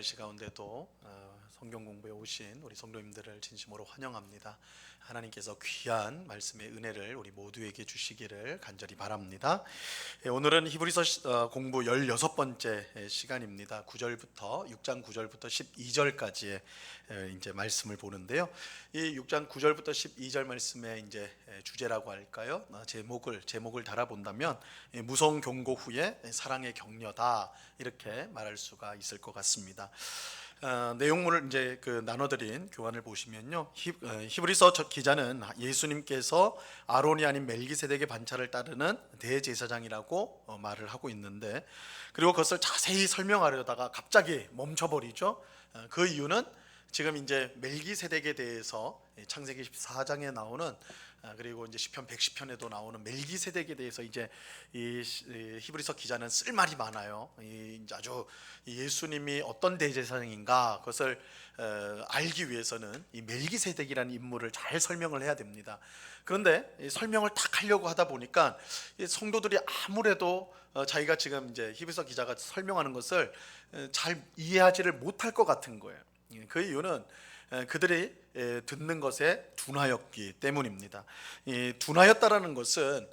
날씨 가운데도 성경 공부에 오신 우리 성도님들을 진심으로 환영합니다. 하나님께서 귀한 말씀의 은혜를 우리 모두에게 주시기를 간절히 바랍니다. 오늘은 히브리서 공부 16번째 시간입니다. 6장 9절부터 12절까지의 이제 말씀을 보는데요. 이 6장 9절부터 12절 말씀의 이제 주제라고 할까요? 제목을 달아본다면 무서운 경고 후에 사랑의 격려다, 이렇게 말할 수가 있을 것 같습니다. 내용물을 이제 나눠드린 교환을 보시면요, 히브리서 기자는 예수님께서 아론이 아닌 멜기세덱의 반차를 따르는 대제사장이라고 말을 하고 있는데, 그리고 그것을 자세히 설명하려다가 갑자기 멈춰버리죠. 그 이유는 지금 이제 멜기세덱에 대해서 창세기 14장에 나오는, 그리고 이제 시편 110편에도 나오는 멜기세덱에 대해서 이제 이 히브리서 기자는 쓸 말이 많아요. 이제 아주 예수님이 어떤 대제사장인가 그것을 알기 위해서는 이 멜기세덱이라는 인물을 잘 설명을 해야 됩니다. 그런데 이 설명을 딱 하려고 하다 보니까 이 성도들이 아무래도 자기가 지금 이제 히브리서 기자가 설명하는 것을 잘 이해하지를 못할 것 같은 거예요. 그 이유는 그들이 듣는 것에 둔하였기 때문입니다. 이 둔하였다라는 것은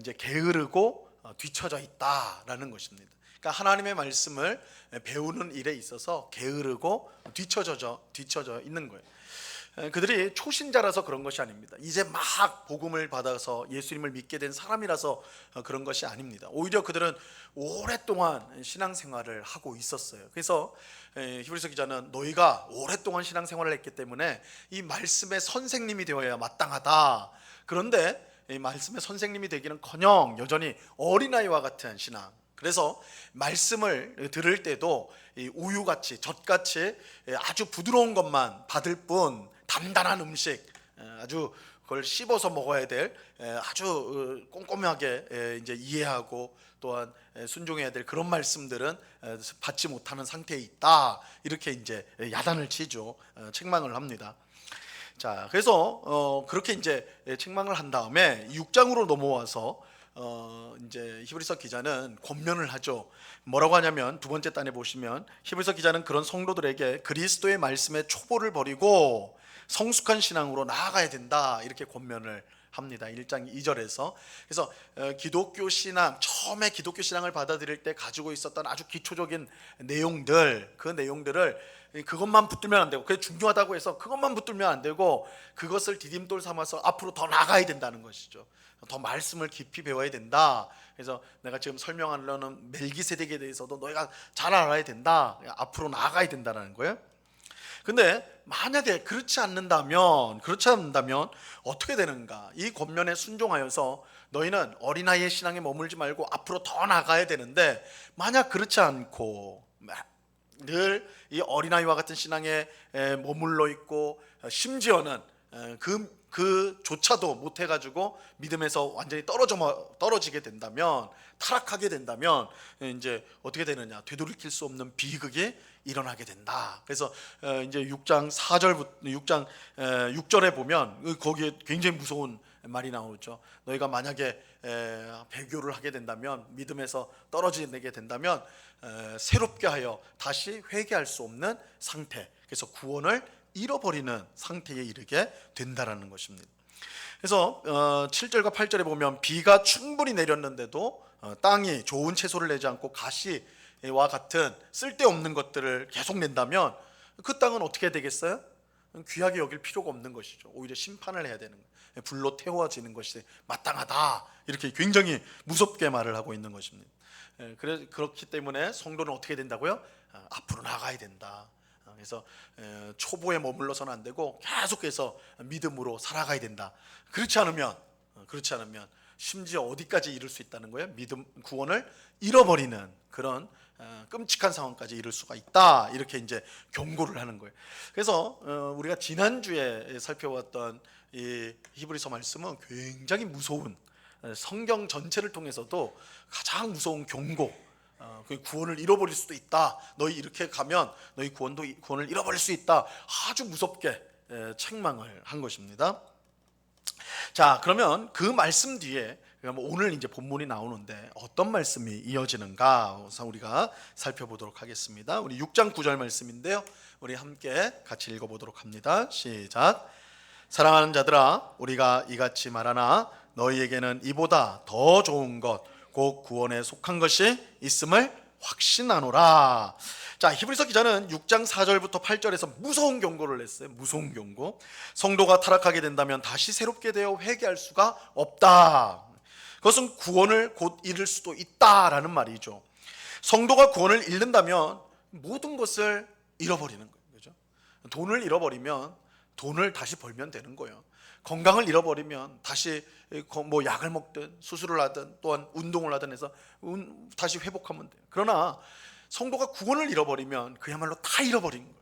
이제 게으르고 뒤처져 있다라는 것입니다. 그러니까 하나님의 말씀을 배우는 일에 있어서 게으르고 뒤처져 있는 거예요. 그들이 초신자라서 그런 것이 아닙니다. 이제 막 복음을 받아서 예수님을 믿게 된 사람이라서 그런 것이 아닙니다. 오히려 그들은 오랫동안 신앙생활을 하고 있었어요. 그래서 히브리서 기자는 너희가 오랫동안 신앙생활을 했기 때문에 이 말씀의 선생님이 되어야 마땅하다. 그런데 이 말씀의 선생님이 되기는커녕 여전히 어린아이와 같은 신앙. 그래서 말씀을 들을 때도 우유같이 젖같이 아주 부드러운 것만 받을 뿐, 단단한 음식, 아주 그걸 씹어서 먹어야 될 아주 꼼꼼하게 이제 이해하고 또한 순종해야 될 그런 말씀들은 받지 못하는 상태에 있다, 이렇게 이제 야단을 치죠. 책망을 합니다. 자, 그래서 그렇게 이제 책망을 한 다음에 6장으로 넘어와서 이제 히브리서 기자는 권면을 하죠. 뭐라고 하냐면 두 번째 단에 보시면 히브리서 기자는 그런 성도들에게 그리스도의 말씀에 초보를 버리고 성숙한 신앙으로 나아가야 된다, 이렇게 권면을 합니다. 1장 2절에서. 그래서 기독교 신앙, 처음에 기독교 신앙을 받아들일 때 가지고 있었던 아주 기초적인 내용들, 그 내용들을 그것만 붙들면 안 되고, 그게 중요하다고 해서 그것만 붙들면 안 되고, 그것을 디딤돌 삼아서 앞으로 더 나가야 된다는 것이죠. 더 말씀을 깊이 배워야 된다. 그래서 내가 지금 설명하려는 멜기세덱에 대해서도 너희가 잘 알아야 된다. 앞으로 나아가야 된다는 거예요. 근데 만약에 그렇지 않는다면 어떻게 되는가? 이 권면에 순종하여서 너희는 어린아이의 신앙에 머물지 말고 앞으로 더 나가야 되는데, 만약 그렇지 않고 늘 이 어린아이와 같은 신앙에 머물러 있고, 심지어는 그조차도 못해가지고 믿음에서 완전히 떨어지게 된다면, 타락하게 된다면 이제 어떻게 되느냐? 되돌이킬 수 없는 비극이 일어나게 된다. 그래서 이제 6장 6절에 보면 거기에 굉장히 무서운 말이 나오죠. 너희가 만약에 배교를 하게 된다면, 믿음에서 떨어지게 된다면 새롭게 하여 다시 회개할 수 없는 상태, 그래서 구원을 잃어버리는 상태에 이르게 된다라는 것입니다. 그래서 7절과 8절에 보면 비가 충분히 내렸는데도 땅이 좋은 채소를 내지 않고 가시와 같은 쓸데없는 것들을 계속 낸다면 그 땅은 어떻게 되겠어요? 귀하게 여길 필요가 없는 것이죠. 오히려 심판을 해야 되는 거예요. 불로 태워지는 것이 마땅하다, 이렇게 굉장히 무섭게 말을 하고 있는 것입니다. 그렇기 때문에 성도는 어떻게 된다고요? 앞으로 나가야 된다. 그래서 초보에 머물러서는 안 되고 계속해서 믿음으로 살아가야 된다. 그렇지 않으면 심지어 어디까지 이룰 수 있다는 거예요? 믿음, 구원을 잃어버리는 그런 끔찍한 상황까지 이룰 수가 있다, 이렇게 이제 경고를 하는 거예요. 그래서 우리가 지난주에 살펴봤던 이 히브리서 말씀은 굉장히 무서운, 성경 전체를 통해서도 가장 무서운 경고, 그 구원을 잃어버릴 수도 있다. 너희 이렇게 가면 너희 구원을 잃어버릴 수 있다. 아주 무섭게 책망을 한 것입니다. 자, 그러면 그 말씀 뒤에 그럼 오늘 이제 본문이 나오는데 어떤 말씀이 이어지는가 우리가 살펴보도록 하겠습니다. 우리 6장 9절 말씀인데요. 우리 함께 같이 읽어보도록 합니다. 시작. 사랑하는 자들아, 우리가 이같이 말하나 너희에게는 이보다 더 좋은 것, 곧 구원에 속한 것이 있음을 확신하노라. 자, 히브리서 기자는 6장 4절부터 8절에서 무서운 경고를 냈어요. 무서운 경고. 성도가 타락하게 된다면 다시 새롭게 되어 회개할 수가 없다. 그것은 구원을 곧 잃을 수도 있다라는 말이죠. 성도가 구원을 잃는다면 모든 것을 잃어버리는 거예요. 그죠? 돈을 잃어버리면 돈을 다시 벌면 되는 거예요. 건강을 잃어버리면 다시 뭐 약을 먹든 수술을 하든 또한 운동을 하든 해서 다시 회복하면 돼요. 그러나 성도가 구원을 잃어버리면 그야말로 다 잃어버린 거예요.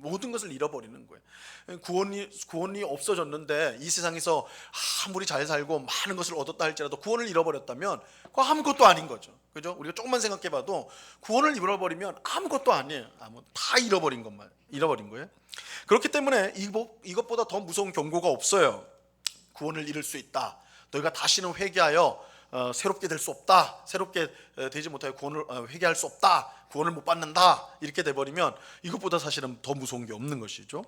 모든 것을 잃어버리는 거예요. 구원이 없어졌는데 이 세상에서 아무리 잘 살고 많은 것을 얻었다 할지라도 구원을 잃어버렸다면 그거 아무것도 아닌 거죠. 그죠? 우리가 조금만 생각해봐도 구원을 잃어버리면 아무것도 아니에요. 다 잃어버린 거예요. 그렇기 때문에 이것보다 더 무서운 경고가 없어요. 구원을 잃을 수 있다. 너희가 다시는 회개하여 새롭게 될 수 없다. 새롭게 되지 못하여 구원을 회개할 수 없다. 구원을 못 받는다. 이렇게 돼버리면 이것보다 사실은 더 무서운 게 없는 것이죠.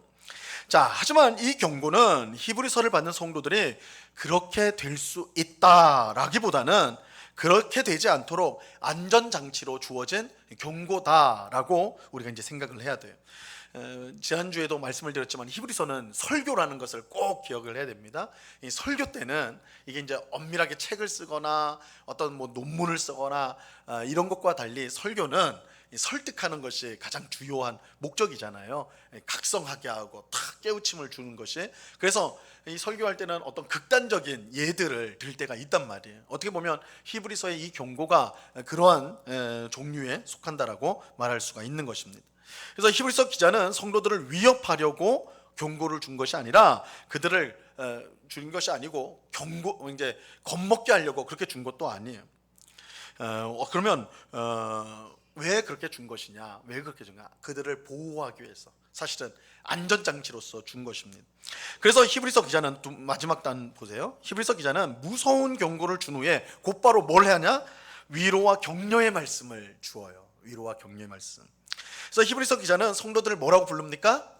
자, 하지만 이 경고는 히브리서를 받는 성도들이 그렇게 될 수 있다라기보다는 그렇게 되지 않도록 안전장치로 주어진 경고다라고 우리가 이제 생각을 해야 돼요. 지난주에도 말씀을 드렸지만 히브리서는 설교라는 것을 꼭 기억을 해야 됩니다. 이 설교 때는 이게 이제 엄밀하게 책을 쓰거나 어떤 뭐 논문을 쓰거나 이런 것과 달리 설교는 설득하는 것이 가장 주요한 목적이잖아요. 각성하게 하고 탁 깨우침을 주는 것이. 그래서 이 설교할 때는 어떤 극단적인 예들을 들 때가 있단 말이에요. 어떻게 보면 히브리서의 이 경고가 그러한 종류에 속한다라고 말할 수가 있는 것입니다. 그래서 히브리서 기자는 성도들을 위협하려고 경고를 준 것이 아니라 그들을 준 것이 아니고 이제 겁먹게 하려고 그렇게 준 것도 아니에요. 그러면 왜 그렇게 준 것이냐? 왜 그렇게 준가? 그들을 보호하기 위해서, 사실은 안전장치로서 준 것입니다. 그래서 히브리서 기자는 마지막 단 보세요. 히브리서 기자는 무서운 경고를 준 후에 곧바로 뭘 하냐? 위로와 격려의 말씀을 주어요. 위로와 격려의 말씀. 그래서 히브리서 기자는 성도들을 뭐라고 부릅니까?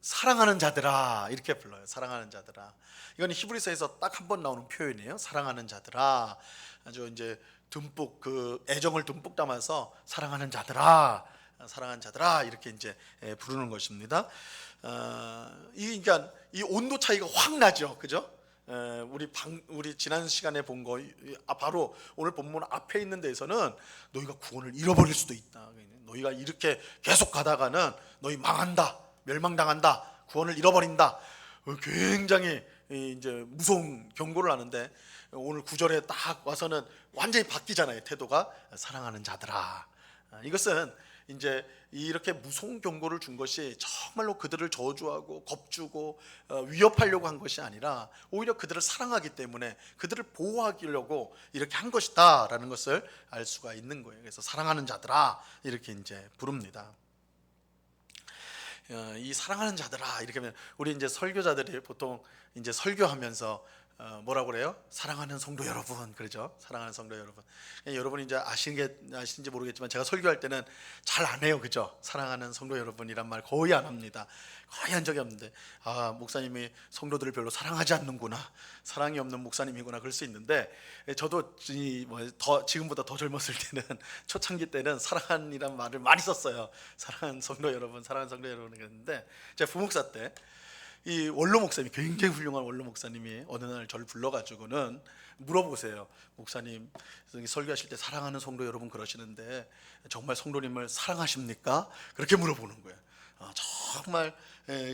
사랑하는 자들아, 이렇게 불러요. 사랑하는 자들아. 이건 히브리서에서 딱 한 번 나오는 표현이에요. 사랑하는 자들아. 아주 이제 듬뿍 애정을 듬뿍 담아서 사랑하는 자들아, 사랑하는 자들아 이렇게 이제 부르는 것입니다. 그러니까 이 온도 차이가 확 나죠, 그죠? 우리 지난 시간에 본 거 바로 오늘 본문 앞에 있는 데에서는 너희가 구원을 잃어버릴 수도 있다. 너희가 이렇게 계속 가다가는 너희 망한다, 멸망당한다, 구원을 잃어버린다. 굉장히 이제 무서운 경고를 하는데 오늘 9절에 딱 와서는 완전히 바뀌잖아요. 태도가 사랑하는 자들아. 이것은 이제 이렇게 무서운 경고를 준 것이 정말로 그들을 저주하고 겁주고 위협하려고 한 것이 아니라 오히려 그들을 사랑하기 때문에 그들을 보호하려고 이렇게 한 것이다라는 것을 알 수가 있는 거예요. 그래서 사랑하는 자들아 이렇게 이제 부릅니다. 이 사랑하는 자들아 이렇게 하면 우리 이제 설교자들이 보통 이제 설교하면서 뭐라고 그래요? 사랑하는 성도 여러분, 그러죠? 사랑하는 성도 여러분. 여러분이 이제 아시는지 모르겠지만 제가 설교할 때는 잘 안 해요, 그죠? 사랑하는 성도 여러분이란 말 거의 안 합니다. 거의 한 적이 없는데 목사님이 성도들을 별로 사랑하지 않는구나, 사랑이 없는 목사님이구나 그럴 수 있는데 저도 지금보다 더 젊었을 때는 초창기 때는 사랑이란 말을 많이 썼어요. 사랑하는 성도 여러분, 사랑하는 성도 여러분 그랬는데 제가 부목사 때 이 원로 목사님이, 굉장히 훌륭한 원로 목사님이 어느 날 저를 불러가지고는 물어보세요. 목사님 설교하실 때 사랑하는 성도 여러분 그러시는데 정말 성도님을 사랑하십니까? 그렇게 물어보는 거예요.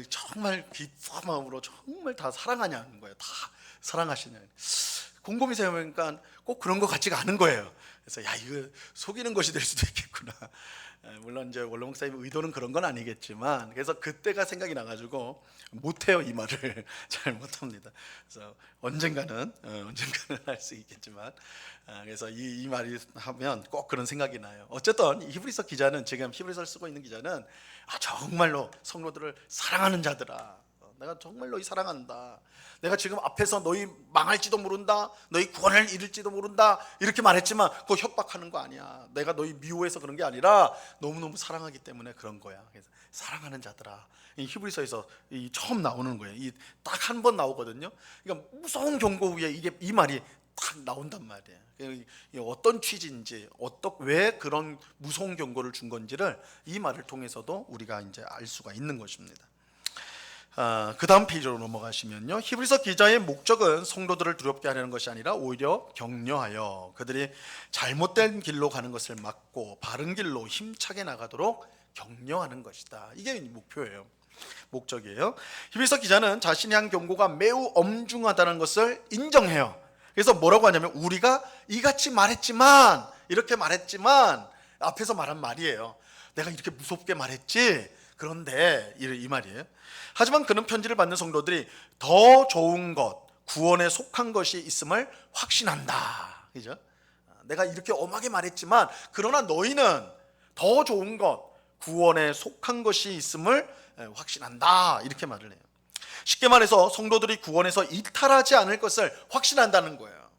정말 깊은 마음으로 정말 다 사랑하냐는 거예요. 다 사랑하시냐. 곰곰이 생각해보니까 꼭 그런 것 같지가 않은 거예요. 그래서 이거 속이는 것이 될 수도 있겠구나. 물론 이제 원로 목사님 의도는 그런 건 아니겠지만, 그래서 그때가 생각이 나가지고 못해요, 이 말을 잘 못합니다. 그래서 언젠가는 할 수 있겠지만, 그래서 이 말이 하면 꼭 그런 생각이 나요. 어쨌든 히브리서 기자는, 지금 히브리서를 쓰고 있는 기자는 정말로 성도들을 사랑하는 자들아, 내가 정말 너희 사랑한다. 내가 지금 앞에서 너희 망할지도 모른다, 너희 구원을 잃을지도 모른다 이렇게 말했지만 그거 협박하는 거 아니야. 내가 너희 미워해서 그런 게 아니라 너무너무 사랑하기 때문에 그런 거야. 그래서 사랑하는 자들아, 이 히브리서에서 처음 나오는 거예요. 딱 한 번 나오거든요. 그러니까 무서운 경고 후에 이 말이 딱 나온단 말이에요. 어떤 취지인지, 왜 그런 무서운 경고를 준 건지를 이 말을 통해서도 우리가 이제 알 수가 있는 것입니다. 그 다음 페이지로 넘어가시면요, 히브리서 기자의 목적은 성도들을 두렵게 하려는 것이 아니라 오히려 격려하여 그들이 잘못된 길로 가는 것을 막고 바른 길로 힘차게 나가도록 격려하는 것이다. 이게 목표예요. 목적이에요. 히브리서 기자는 자신이 한 경고가 매우 엄중하다는 것을 인정해요. 그래서 뭐라고 하냐면, 우리가 이같이 말했지만, 이렇게 말했지만, 앞에서 말한 말이에요. 내가 이렇게 무섭게 말했지, 그런데 이 말이에요. 하지만 그는 편지를 받는 성도들이 더 좋은 것, 구원에 속한 것이 있음을 확신한다. 그죠? 내가 이렇게 엄하게 말했지만 그러나 너희는 더 좋은 것, 구원에 속한 것이 있음을 확신한다. 이렇게 말을 해요. 쉽게 말해서 성도들이 구원에서 이탈하지 않을 것을 확신한다는 거예요.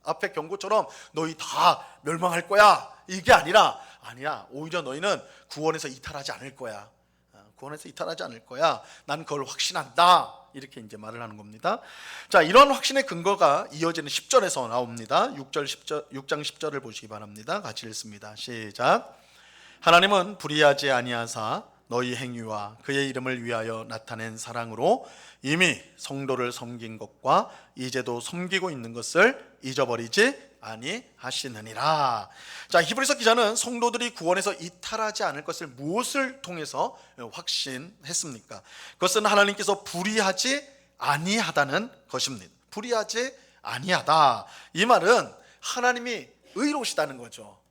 앞에 경고처럼 너희 다 멸망할 거야, 이게 아니라, 아니야, 오히려 너희는 구원에서 이탈하지 않을 거야. 구원에서 이탈하지 않을 거야. 난 그걸 확신한다. 이렇게 이제 말을 하는 겁니다. 자, 이런 확신의 근거가 이어지는 10절에서 나옵니다. 6장 10절을 보시기 바랍니다. 같이 읽습니다. 시작. 하나님은 불의하지 아니하사 너희 행위와 그의 이름을 위하여 나타낸 사랑으로 이미 성도를 섬긴 것과 이제도 섬기고 있는 것을 잊어버리지 아니하시느니라. 자, 히브리서 기자는 성도들이 구원에서 이탈하지 않을 것을 무엇을 통해서 확신했습니까? 그것은 하나님께서 불의하지 아니하다는 것입니다. 불의하지 아니하다. 이 말은 하나님이 의로우시다는 거죠.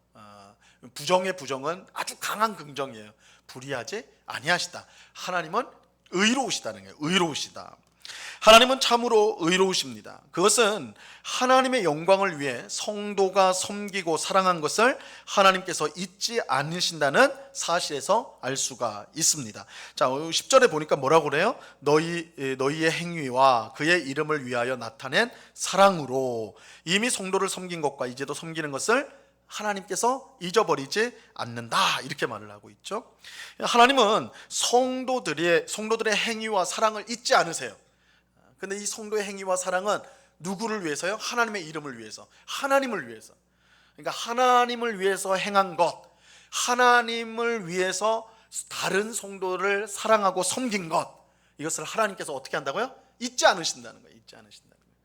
부정의 부정은 아주 강한 긍정이에요. 불의하지 아니하시다. 하나님은 의로우시다는 거예요. 의로우시다. 하나님은 참으로 의로우십니다. 그것은 하나님의 영광을 위해 성도가 섬기고 사랑한 것을 하나님께서 잊지 않으신다는 사실에서 알 수가 있습니다. 자, 10절에 보니까 뭐라고 그래요? 너희의 행위와 그의 이름을 위하여 나타낸 사랑으로 이미 성도를 섬긴 것과 이제도 섬기는 것을 하나님께서 잊어버리지 않는다. 이렇게 말을 하고 있죠. 하나님은 성도들의 행위와 사랑을 잊지 않으세요. 근데 이 성도의 행위와 사랑은 누구를 위해서요? 하나님의 이름을 위해서, 하나님을 위해서. 그러니까 하나님을 위해서 행한 것, 하나님을 위해서 다른 성도를 사랑하고 섬긴 것, 이것을 하나님께서 어떻게 한다고요? 잊지 않으신다는 거예요. 잊지 않으신다는 거예요.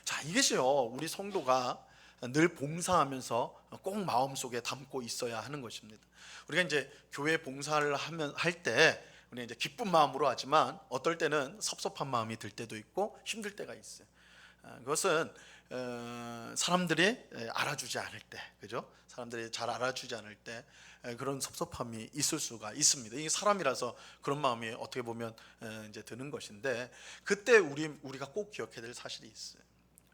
자, 이것이요, 우리 성도가 늘 봉사하면서 꼭 마음속에 담고 있어야 하는 것입니다. 우리가 이제 교회 봉사를 할 때 우리 이제 기쁜 마음으로 하지만 어떨 때는 섭섭한 마음이 들 때도 있고 힘들 때가 있어요. 그것은 사람들이 알아주지 않을 때, 그죠? 사람들이 잘 알아주지 않을 때 그런 섭섭함이 있을 수가 있습니다. 이게 사람이라서 그런 마음이 어떻게 보면 이제 드는 것인데, 그때 우리가 꼭 기억해야 될 사실이 있어요.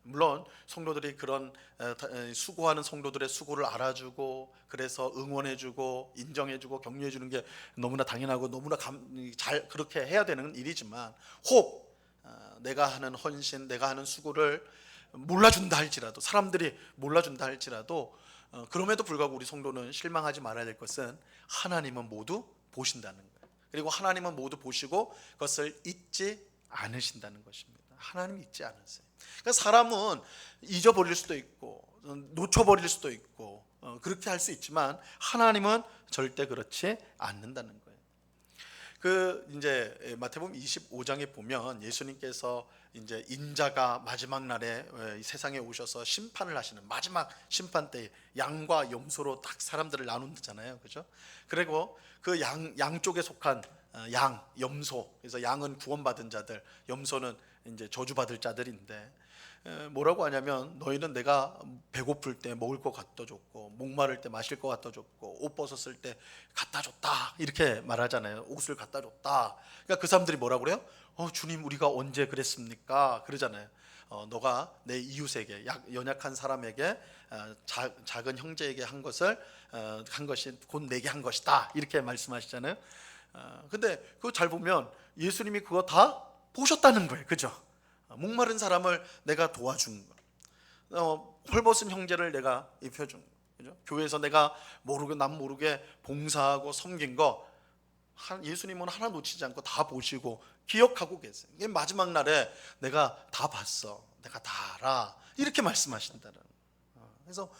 물론 성도들이 그런 수고하는 성도들의 수고를 알아주고, 그래서 응원해주고 인정해주고 격려해주는 게 너무나 당연하고 너무나 잘 그렇게 해야 되는 일이지만, 혹 내가 하는 헌신, 내가 하는 수고를 몰라준다 할지라도, 사람들이 몰라준다 할지라도, 그럼에도 불구하고 우리 성도는 실망하지 말아야 될 것은 하나님은 모두 보신다는 거예요. 그리고 하나님은 모두 보시고 그것을 잊지 않으신다는 것입니다. 하나님이 잊지 않으세요. 그러니까 사람은 잊어버릴 수도 있고 놓쳐버릴 수도 있고 그렇게 할 수 있지만 하나님은 절대 그렇지 않는다는 거예요. 그 이제 마태복음 25장에 보면 예수님께서 이제 인자가 마지막 날에 세상에 오셔서 심판을 하시는 마지막 심판 때 양과 염소로 딱 사람들을 나눈잖아요, 그죠? 그리고 그 양쪽에 속한 양, 염소. 그래서 양은 구원받은 자들, 염소는 이제 저주받을 자들인데, 뭐라고 하냐면, 너희는 내가 배고플 때 먹을 거 갖다 줬고, 목마를 때 마실 거 갖다 줬고, 옷 벗었을 때 갖다 줬다, 이렇게 말하잖아요. 옷을 갖다 줬다. 그러니까 그 사람들이 뭐라고 그래요? 주님, 우리가 언제 그랬습니까? 그러잖아요. 너가 내 이웃에게, 연약한 사람에게, 작은 형제에게 한 것을 한 것이 곧 내게 한 것이다, 이렇게 말씀하시잖아요. 근데 그거 잘 보면 예수님이 그거 다 보셨다는 거예요. 그죠? 목마른 사람을 내가 도와준 거, 헐벗은 형제를 내가 입혀준 거, 그죠? 교회에서 내가 남 모르게 봉사하고 섬긴 거 예수님은 하나 놓치지 않고 다 보시고 기억하고 계세요. 마지막 날에 내가 다 봤어, 내가 다 알아, 이렇게 말씀하신다는. 그래서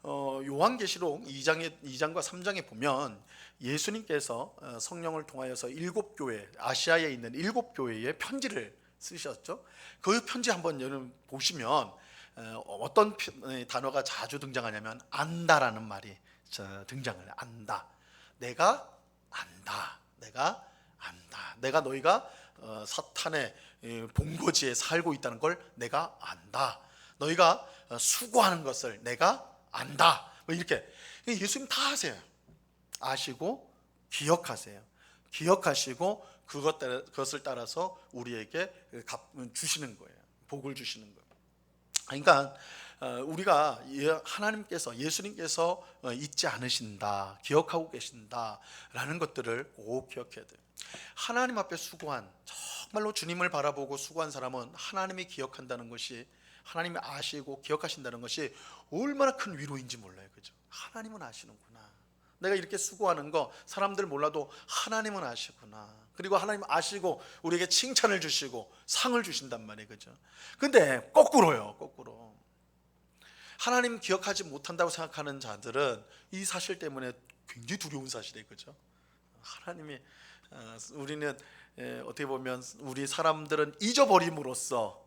요한계시록 2장과 3장에 보면 예수님께서 성령을 통하여서 7교회, 아시아에 있는 7교회에 편지를 쓰셨죠. 그 편지 한번 여러분 보시면 어떤 단어가 자주 등장하냐면 안다라는 말이 등장을 해요. 안다. 내가 안다. 내가 안다. 내가 너희가 사탄의 본거지에 살고 있다는 걸 내가 안다. 너희가 수고하는 것을 내가 안다. 뭐 이렇게 예수님 다 아세요. 아시고 기억하세요. 기억하시고 그것을 따라서 우리에게 주시는 거예요. 복을 주시는 거예요. 그러니까 우리가 하나님께서, 예수님께서 잊지 않으신다, 기억하고 계신다라는 것들을 꼭 기억해야 돼요. 하나님 앞에 수고한, 정말로 주님을 바라보고 수고한 사람은 하나님이 기억한다는 것이, 하나님이 아시고 기억하신다는 것이 얼마나 큰 위로인지 몰라요. 그죠? 하나님은 아시는구나. 내가 이렇게 수고하는 거 사람들 몰라도 하나님은 아시구나. 그리고 하나님 아시고 우리에게 칭찬을 주시고 상을 주신단 말이에요. 그죠? 근데 거꾸로요. 거꾸로 하나님 기억하지 못한다고 생각하는 자들은 이 사실 때문에 굉장히 두려운 사실이에요. 그죠? 하나님이 우리는 어떻게 보면 우리 사람들은 잊어버리면서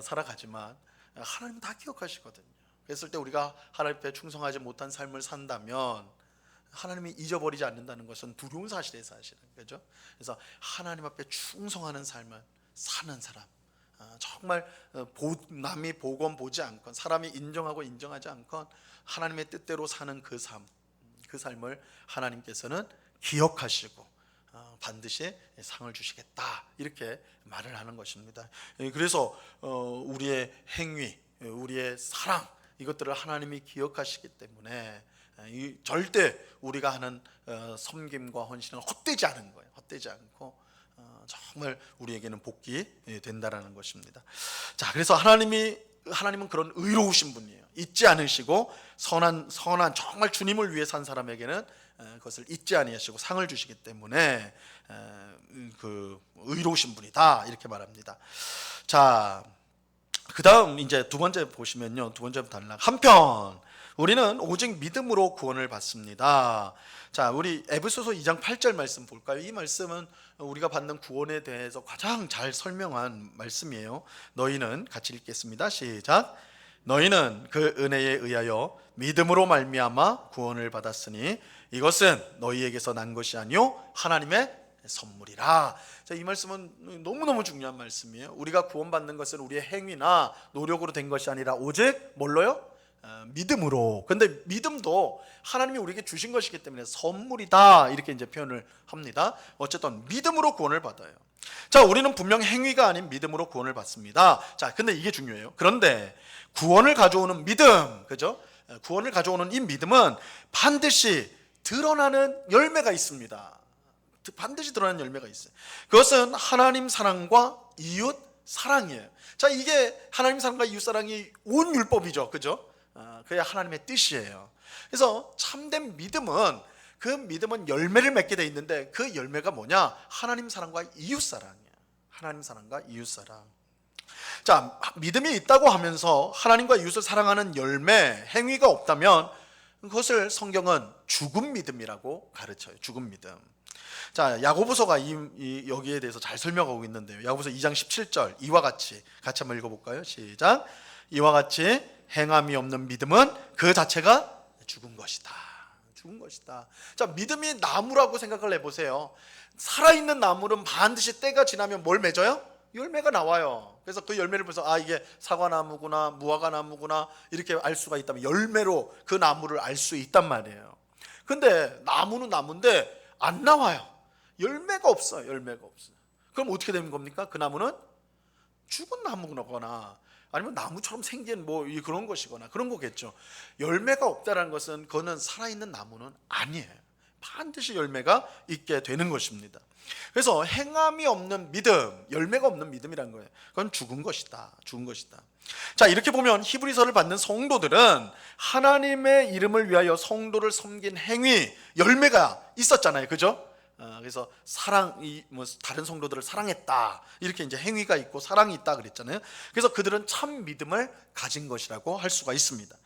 살아가지만 하나님은 다 기억하시거든요. 그랬을 때 우리가 하나님 앞에 충성하지 못한 삶을 산다면 하나님이 잊어버리지 않는다는 것은 두려운 사실이에요. 사실은. 그죠? 그래서 하나님 앞에 충성하는 삶을 사는 사람, 정말 남이 보건 보지 않건, 사람이 인정하고 인정하지 않건 하나님의 뜻대로 사는 그 삶을 하나님께서는 기억하시고 반드시 상을 주시겠다, 이렇게 말을 하는 것입니다. 그래서 우리의 행위, 우리의 사랑, 이것들을 하나님이 기억하시기 때문에 절대 우리가 하는 섬김과 헌신은 헛되지 않은 거예요. 헛되지 않고 정말 우리에게는 복이 된다라는 것입니다. 자, 그래서 하나님은 그런 의로우신 분이에요. 잊지 않으시고 선한 정말 주님을 위해 산 사람에게는 그것을 잊지 아니하시고 상을 주시기 때문에 그 의로우신 분이다, 이렇게 말합니다. 자, 그다음 이제 두 번째 보시면요, 두 번째 단락. 한편 우리는 오직 믿음으로 구원을 받습니다. 자, 우리 에베소서 2장 8절 말씀 볼까요? 이 말씀은 우리가 받는 구원에 대해서 가장 잘 설명한 말씀이에요. 너희는, 같이 읽겠습니다. 시작. 너희는 그 은혜에 의하여 믿음으로 말미암아 구원을 받았으니 이것은 너희에게서 난 것이 아니요 하나님의 선물이라. 자, 이 말씀은 너무너무 중요한 말씀이에요. 우리가 구원받는 것은 우리의 행위나 노력으로 된 것이 아니라 오직 뭘로요? 믿음으로. 근데 믿음도 하나님이 우리에게 주신 것이기 때문에 선물이다, 이렇게 이제 표현을 합니다. 어쨌든 믿음으로 구원을 받아요. 자, 우리는 분명 행위가 아닌 믿음으로 구원을 받습니다. 자, 근데 이게 중요해요. 그런데 구원을 가져오는 믿음, 그죠? 구원을 가져오는 이 믿음은 반드시 드러나는 열매가 있습니다. 반드시 드러나는 열매가 있어요. 그것은 하나님 사랑과 이웃 사랑이에요. 자, 이게 하나님 사랑과 이웃 사랑이 온 율법이죠. 그죠? 그게 하나님의 뜻이에요. 그래서 참된 믿음은, 그 믿음은 열매를 맺게 돼 있는데 그 열매가 뭐냐? 하나님 사랑과 이웃 사랑이에요. 하나님 사랑과 이웃 사랑. 자, 믿음이 있다고 하면서 하나님과 이웃을 사랑하는 열매, 행위가 없다면 그것을 성경은 죽은 믿음이라고 가르쳐요. 죽은 믿음. 자, 야고보서가 여기에 대해서 잘 설명하고 있는데요. 야고보서 2장 17절 이와 같이 한번 읽어볼까요? 시작. 이와 같이 행함이 없는 믿음은 그 자체가 죽은 것이다. 죽은 것이다. 자, 믿음이 나무라고 생각을 해보세요. 살아있는 나무는 반드시 때가 지나면 뭘 맺어요? 열매가 나와요. 그래서 그 열매를 보면서 이게 사과나무구나, 무화과나무구나, 이렇게 알 수가 있다면 열매로 그 나무를 알 수 있단 말이에요. 근데 나무는 나무인데 안 나와요. 열매가 없어요. 열매가 없어요. 그럼 어떻게 되는 겁니까? 그 나무는 죽은 나무거나 아니면 나무처럼 생긴 그런 것이거나 그런 거겠죠. 열매가 없다라는 것은 그거는 살아있는 나무는 아니에요. 반드시 열매가 있게 되는 것입니다. 그래서 행함이 없는 믿음, 열매가 없는 믿음이란 거예요. 그건 죽은 것이다. 죽은 것이다. 자, 이렇게 보면 히브리서를 받는 성도들은 하나님의 이름을 위하여 성도를 섬긴 행위, 열매가 있었잖아요. 그죠? 그래서 다른 성도들을 사랑했다. 이렇게 이제 행위가 있고 사랑이 있다 그랬잖아요. 그래서 그들은 참 믿음을 가진 것이라고 할 수가 있습니다.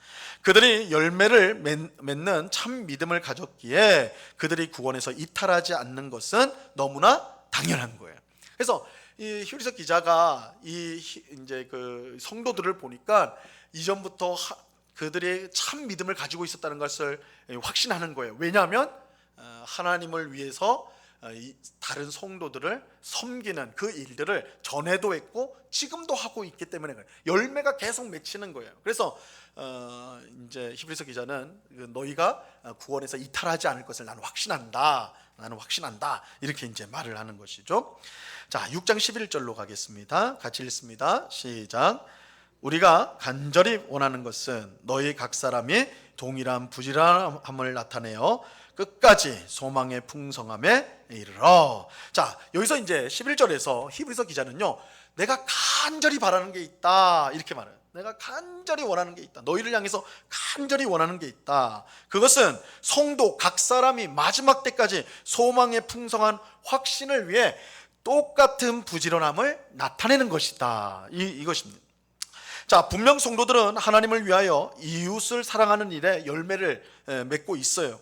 그들이 열매를 맺는 참 믿음을 가졌기에 그들이 구원에서 이탈하지 않는 것은 너무나 당연한 거예요. 그래서 이 히브리서 기자가 이제 그 성도들을 보니까 이전부터 그들이 참 믿음을 가지고 있었다는 것을 확신하는 거예요. 왜냐하면 하나님을 위해서 다른 성도들을 섬기는 그 일들을 전에도 했고 지금도 하고 있기 때문에 열매가 계속 맺히는 거예요. 그래서 이제 히브리서 기자는 너희가 구원에서 이탈하지 않을 것을 나는 확신한다. 이렇게 이제 말을 하는 것이죠. 자, 6장 11절로 가겠습니다. 같이 읽습니다. 시작. 우리가 간절히 원하는 것은 너희 각 사람이 동일한 부지런함을 나타내어 끝까지 소망의 풍성함에 이르러. 자, 여기서 이제 11절에서 히브리서 기자는요, 내가 간절히 바라는 게 있다 이렇게 말해요. 내가 간절히 원하는 게 있다. 너희를 향해서 간절히 원하는 게 있다. 그것은 성도 각 사람이 마지막 때까지 소망의 풍성한 확신을 위해 똑같은 부지런함을 나타내는 것이다. 이것입니다. 자, 분명 성도들은 하나님을 위하여 이웃을 사랑하는 일에 열매를 맺고 있어요.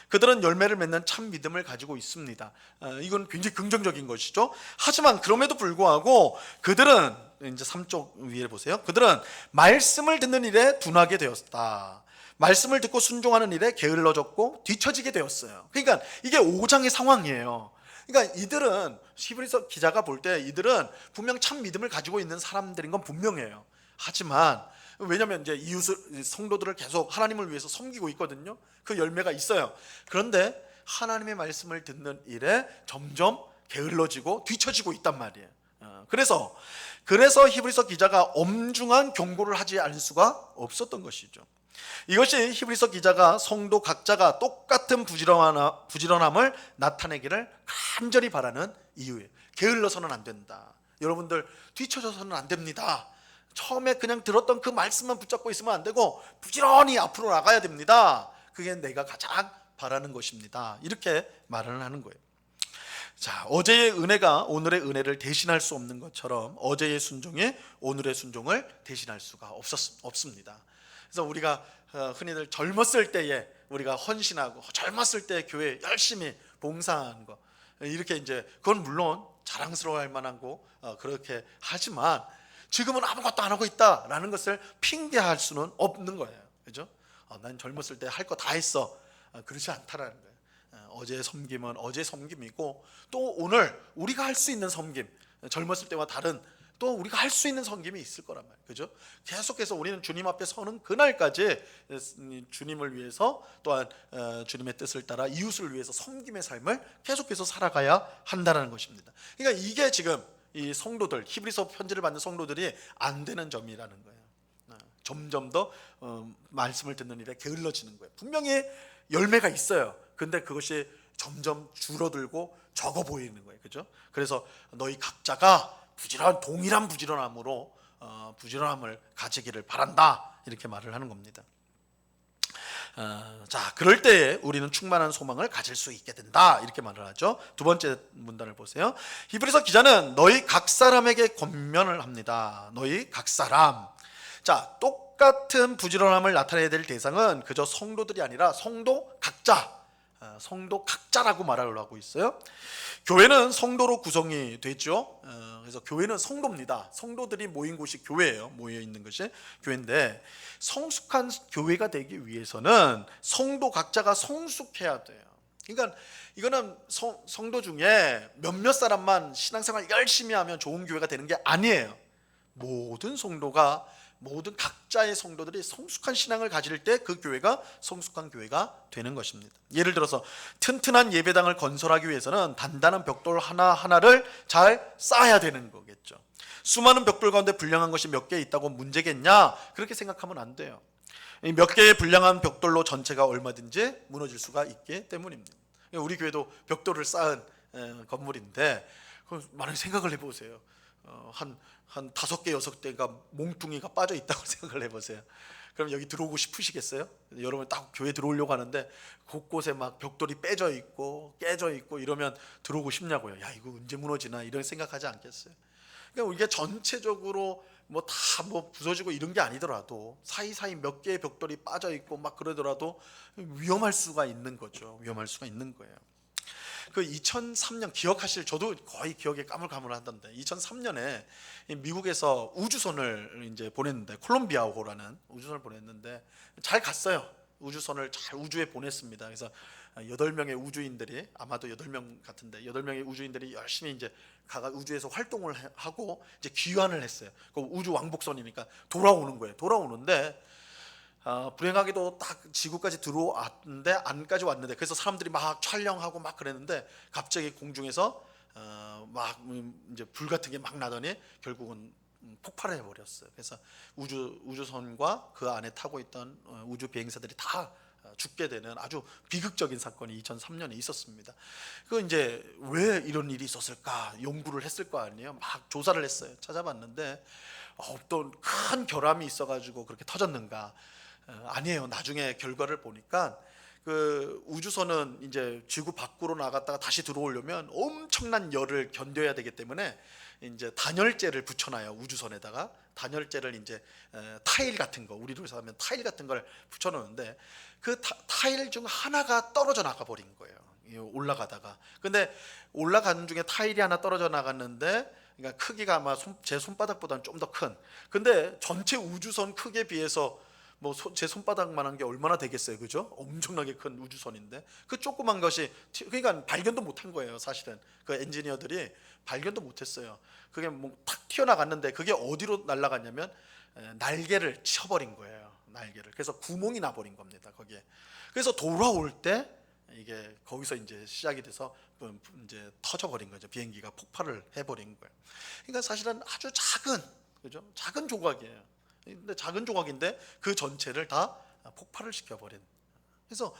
그들은 열매를 맺는 참 믿음을 가지고 있습니다. 이건 굉장히 긍정적인 것이죠. 하지만 그럼에도 불구하고 그들은 이제 3쪽 위에 보세요. 그들은 말씀을 듣는 일에 둔하게 되었다. 말씀을 듣고 순종하는 일에 게을러졌고 뒤처지게 되었어요. 그러니까 이게 5장의 상황이에요. 그러니까 이들은 히브리서 기자가 볼 때 이들은 분명 참 믿음을 가지고 있는 사람들인 건 분명해요. 하지만 왜냐하면 이제 이웃을 성도들을 계속 하나님을 위해서 섬기고 있거든요. 그 열매가 있어요. 그런데 하나님의 말씀을 듣는 일에 점점 게을러지고 뒤처지고 있단 말이에요. 그래서 히브리서 기자가 엄중한 경고를 하지 않을 수가 없었던 것이죠. 이것이 히브리서 기자가 성도 각자가 똑같은 부지런함을 나타내기를 간절히 바라는 이유예요. 게을러서는 안 된다. 여러분들 뒤처져서는 안 됩니다. 처음에 그냥 들었던 그 말씀만 붙잡고 있으면 안 되고 부지런히 앞으로 나가야 됩니다. 그게 내가 가장 바라는 것입니다. 이렇게 말을 하는 거예요. 자, 어제의 은혜가 오늘의 은혜를 대신할 수 없는 것처럼 어제의 순종이 오늘의 순종을 대신할 수가 없습니다. 그래서 우리가 흔히들 젊었을 때에 우리가 헌신하고 젊었을 때 교회 열심히 봉사하는 거 이렇게 이제 그건 물론 자랑스러워할 만하고 그렇게 하지만 지금은 아무것도 안 하고 있다라는 것을 핑계할 수는 없는 거예요. 그죠? 난 젊었을 때 할 거 다 했어. 그렇지 않다라는 거예요. 어제의 섬김은 어제의 섬김이고 또 오늘 우리가 할 수 있는 섬김, 젊었을 때와 다른 또 우리가 할 수 있는 섬김이 있을 거란 말이에요. 그죠? 계속해서 우리는 주님 앞에 서는 그날까지 주님을 위해서 또한 주님의 뜻을 따라 이웃을 위해서 섬김의 삶을 계속해서 살아가야 한다는 것입니다. 그러니까 이게 지금 이 성도들, 히브리서 편지를 받는 성도들이 안 되는 점이라는 거예요. 점점 더 말씀을 듣는 일에 게을러지는 거예요. 분명히 열매가 있어요. 근데 그것이 점점 줄어들고 적어 보이는 거예요. 그죠? 그래서 너희 각자가 동일한 부지런함으로 부지런함을 가지기를 바란다. 이렇게 말을 하는 겁니다. 자, 그럴 때에 우리는 충만한 소망을 가질 수 있게 된다. 이렇게 말을 하죠. 두 번째 문단을 보세요. 히브리서 기자는 너희 각 사람에게 권면을 합니다. 너희 각 사람. 자, 똑같은 부지런함을 나타내야 될 대상은 그저 성도들이 아니라 성도 각자라고 말을 하고 있어요. 교회는 성도로 구성이 되죠. 그래서 교회는 성도입니다. 성도들이 모인 곳이 교회예요. 모여 있는 것이 교회인데 성숙한 교회가 되기 위해서는 성도 각자가 성숙해야 돼요. 그러니까 이거는 성도 중에 몇몇 사람만 신앙생활 열심히 하면 좋은 교회가 되는 게 아니에요. 모든 각자의 성도들이 성숙한 신앙을 가질 때 그 교회가 성숙한 교회가 되는 것입니다. 예를 들어서 튼튼한 예배당을 건설하기 위해서는 단단한 벽돌 하나하나를 잘 쌓아야 되는 거겠죠. 수많은 벽돌 가운데 불량한 것이 몇 개 있다고 문제겠냐? 그렇게 생각하면 안 돼요. 몇 개의 불량한 벽돌로 전체가 얼마든지 무너질 수가 있기 때문입니다. 우리 교회도 벽돌을 쌓은 건물인데, 만약에 생각을 해보세요. 한 5개 6개가 몽둥이가 빠져 있다고 생각을 해보세요. 그럼 여기 들어오고 싶으시겠어요? 여러분 딱 교회 들어오려고 하는데 곳곳에 막 벽돌이 빼져 있고 깨져 있고 이러면 들어오고 싶냐고요? 야, 이거 언제 무너지나 이런 생각하지 않겠어요? 그러니까 우리가 전체적으로 뭐 다 뭐 부서지고 이런 게 아니더라도 사이사이 몇 개의 벽돌이 빠져 있고 막 그러더라도 위험할 수가 있는 거죠. 위험할 수가 있는 거예요. 그 2003년 기억하실, 저도 거의 기억에 까물까물하던데 2003년에 미국에서 우주선을 이제 보냈는데, 콜롬비아호라는 우주선을 보냈는데 잘 갔어요. 우주선을 잘 우주에 보냈습니다. 그래서 8명의 우주인들이, 아마도 8명 같은데 8명의 우주인들이 열심히 이제 가가 우주에서 활동을 하고 이제 귀환을 했어요. 그 우주 왕복선이니까 돌아오는 거예요. 돌아오는데 불행하게도 딱 지구까지 들어왔는데, 안까지 왔는데, 그래서 사람들이 막 촬영하고 막 그랬는데 갑자기 공중에서 막 이제 불 같은 게 막 나더니 결국은 폭발을 해버렸어요. 그래서 우주선과 그 안에 타고 있던 우주 비행사들이 다 죽게 되는 아주 비극적인 사건이 2003년에 있었습니다. 그 이제 왜 이런 일이 있었을까 연구를 했을 거 아니에요. 막 조사를 했어요. 찾아봤는데 어떤 큰 결함이 있어가지고 그렇게 터졌는가? 아니에요. 나중에 결과를 보니까 그 우주선은 이제 지구 밖으로 나갔다가 다시 들어오려면 엄청난 열을 견뎌야 되기 때문에 이제 단열재를 붙여놔요. 우주선에다가 단열재를 이제 타일 같은 거, 우리로 해서 하면 타일 같은 걸 붙여놓는데 그 타일 중 하나가 떨어져 나가 버린 거예요. 올라가다가. 근데 올라가는 중에 타일이 하나 떨어져 나갔는데, 그러니까 크기가 아마 제 손바닥보다는 좀 더 큰. 근데 전체 우주선 크기에 비해서 뭐 제 손바닥만한 게 얼마나 되겠어요, 그죠? 엄청나게 큰 우주선인데 그 조그만 것이, 그러니까 발견도 못한 거예요. 사실은 그 엔지니어들이 발견도 못했어요. 그게 뭐 탁 튀어나갔는데 그게 어디로 날아갔냐면 날개를 쳐버린 거예요. 날개를. 그래서 구멍이 나버린 겁니다, 거기에. 그래서 돌아올 때 이게 거기서 이제 시작이 돼서 이제 터져버린 거죠. 비행기가 폭발을 해버린 거예요. 그러니까 사실은 아주 작은, 그죠? 작은 조각이에요. 근데 작은 조각인데 그 전체를 다 폭발을 시켜버린. 그래서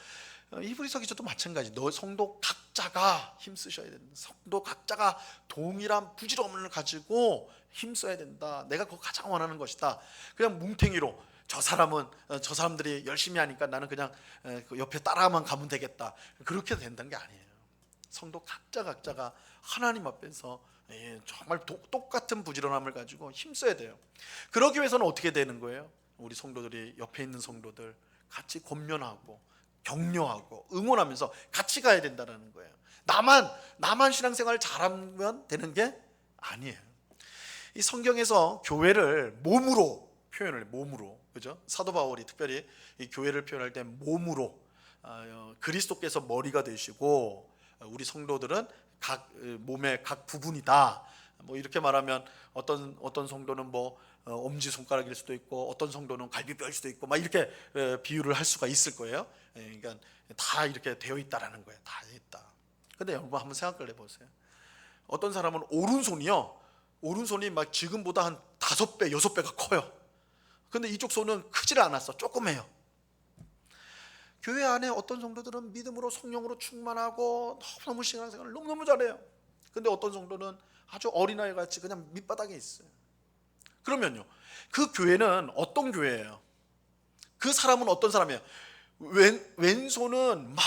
히브리서 기저도 마찬가지. 너 성도 각자가 힘쓰셔야 된다. 성도 각자가 동일한 부지런함을 가지고 힘써야 된다. 내가 그거 가장 원하는 것이다. 그냥 뭉탱이로 저 사람들이 열심히 하니까 나는 그냥 그 옆에 따라만 가면 되겠다. 그렇게 된다는 게 아니에요. 성도 각자가 하나님 앞에서 정말 똑같은 부지런함을 가지고 힘써야 돼요. 그러기 위해서는 어떻게 되는 거예요? 우리 성도들이, 옆에 있는 성도들 같이 권면하고 격려하고 응원하면서 같이 가야 된다는 거예요. 나만 신앙생활 잘하면 되는 게 아니에요. 이 성경에서 교회를 몸으로 표현을, 몸으로, 그죠? 사도 바울이 특별히 이 교회를 표현할 때 몸으로, 그리스도께서 머리가 되시고 우리 성도들은 각 몸의 각 부분이다. 뭐 이렇게 말하면 어떤 성도는 뭐 엄지 손가락일 수도 있고 어떤 성도는 갈비뼈일 수도 있고 막 이렇게 비유를 할 수가 있을 거예요. 그러니까 다 이렇게 되어 있다라는 거예요. 다 있다. 근데 여러분 한번 생각을 해보세요. 어떤 사람은 오른손이 막 지금보다 한 5배, 6배가 커요. 근데 이쪽 손은 크질 않았어. 조그매요. 교회 안에 어떤 성도들은 믿음으로 성령으로 충만하고 너무너무 신앙생활을 너무너무 잘해요. 근데 어떤 성도는 아주 어린아이 같이 그냥 밑바닥에 있어요. 그러면요, 그 교회는 어떤 교회예요? 그 사람은 어떤 사람이에요? 왼손은 막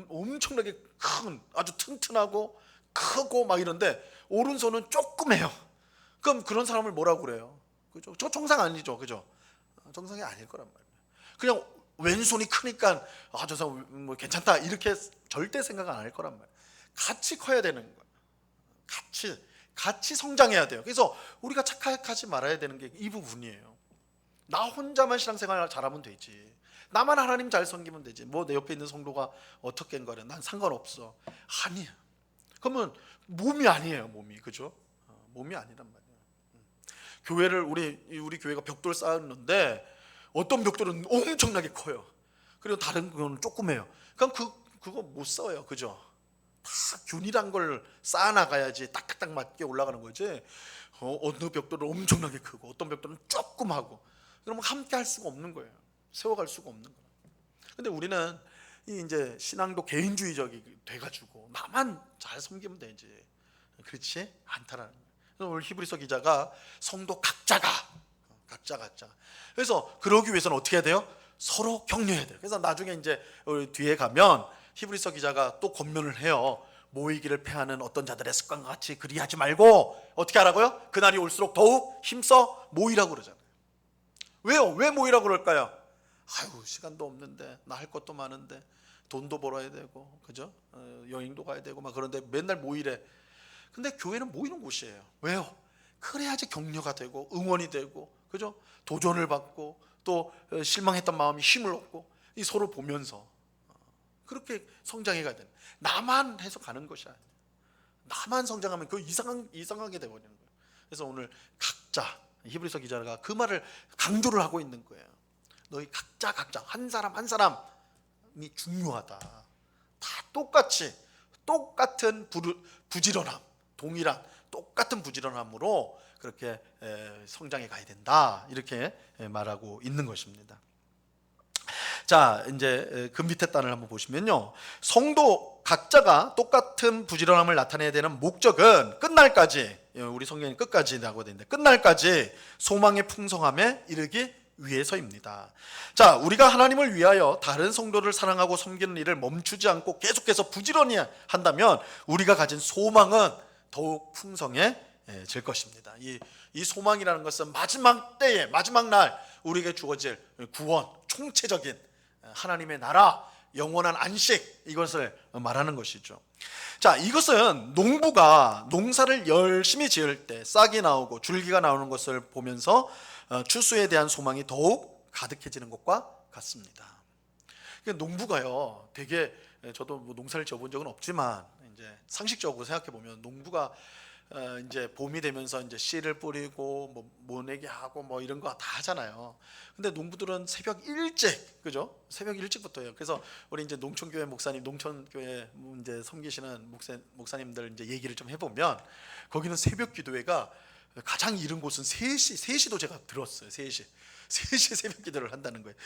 엄청나게 큰, 아주 튼튼하고 크고 막 이런데 오른손은 조그매요. 그럼 그런 사람을 뭐라고 그래요? 그죠? 저 정상 아니죠, 그죠? 정상이 아닐 거란 말이에요. 그냥 왼손이 크니까 저 사람 뭐 괜찮다 이렇게 절대 생각 안 할 거란 말이에요. 같이 커야 되는 거예요. 같이 성장해야 돼요. 그래서 우리가 착각하지 말아야 되는 게 이 부분이에요. 나 혼자만 신앙생활 잘하면 되지. 나만 하나님 잘 섬기면 되지. 뭐 내 옆에 있는 성도가 어떻게 거래? 난 상관없어. 아니야. 그러면 몸이 아니에요. 몸이, 그죠? 몸이 아니란 말이에요. 교회를 우리 교회가 벽돌 쌓았는데 어떤 벽돌은 엄청나게 커요. 그리고 다른 거는 조그매요. 그럼 그거 못 쌓아요, 그죠? 다 균일한 걸 쌓아 나가야지 딱딱 맞게 올라가는 거지. 어느 벽돌은 엄청나게 크고 어떤 벽돌은 조그마하고, 그러면 함께 할 수가 없는 거예요. 세워갈 수가 없는 거예요. 근데 우리는 이 이제 신앙도 개인주의적이 돼가지고 나만 잘 섬기면 되지. 그렇지 않다라는 거예요. 그래서 오늘 히브리서 기자가 성도 각자가. 그래서 그러기 위해서는 어떻게 해야 돼요? 서로 격려해야 돼요. 그래서 나중에 이제 뒤에 가면 히브리서 기자가 또 권면을 해요. 모이기를 패하는 어떤 자들의 습관과 같이 그리하지 말고 어떻게 하라고요? 그날이 올수록 더욱 힘써 모이라고 그러잖아요. 왜요? 왜 모이라고 그럴까요? 아유, 시간도 없는데, 나 할 것도 많은데, 돈도 벌어야 되고, 그죠? 여행도 가야 되고 막 그런데 맨날 모이래. 근데 교회는 모이는 곳이에요. 왜요? 그래야지 격려가 되고 응원이 되고, 그죠? 도전을 받고 또 실망했던 마음이 힘을 얻고, 이 서로 보면서 그렇게 성장해 가야 되는. 나만 해서 가는 것이 아니에요. 나만 성장하면 그 이상하게 돼 버리는 거예요. 그래서 오늘 각자, 히브리서 기자가 그 말을 강조를 하고 있는 거예요. 너희 각자 한 사람 한 사람이 중요하다. 다 똑같은 부지런함, 동일한 똑같은 부지런함으로 그렇게 성장해 가야 된다. 이렇게 말하고 있는 것입니다. 자, 이제 그 밑에 단을 한번 보시면요, 성도 각자가 똑같은 부지런함을 나타내야 되는 목적은 끝날까지, 우리 성경이 끝까지 나고 있는데 끝날까지 소망의 풍성함에 이르기 위해서입니다. 자, 우리가 하나님을 위하여 다른 성도를 사랑하고 섬기는 일을 멈추지 않고 계속해서 부지런히 한다면 우리가 가진 소망은 더욱 풍성해질 것입니다. 이 소망이라는 것은 마지막 때에, 마지막 날 우리에게 주어질 구원, 총체적인 하나님의 나라, 영원한 안식, 이것을 말하는 것이죠. 자, 이것은 농부가 농사를 열심히 지을 때 싹이 나오고 줄기가 나오는 것을 보면서 추수에 대한 소망이 더욱 가득해지는 것과 같습니다. 농부가요, 되게, 저도 뭐 농사를 지어본 적은 없지만 이제 상식적으로 생각해 보면 농부가 이제 봄이 되면서 이제 씨를 뿌리고 뭐 모내기 하고 뭐 이런 거 다 하잖아요. 근데 농부들은 새벽 일찍, 그죠? 새벽 일찍부터 해요. 그래서 우리 이제 농촌교회 목사님, 농촌교회 이제 섬기시는 목사님들 이제 얘기를 좀 해보면 거기는 새벽 기도회가 가장 이른 곳은 3시도 제가 들었어요. 3시에 새벽 기도를 한다는 거예요.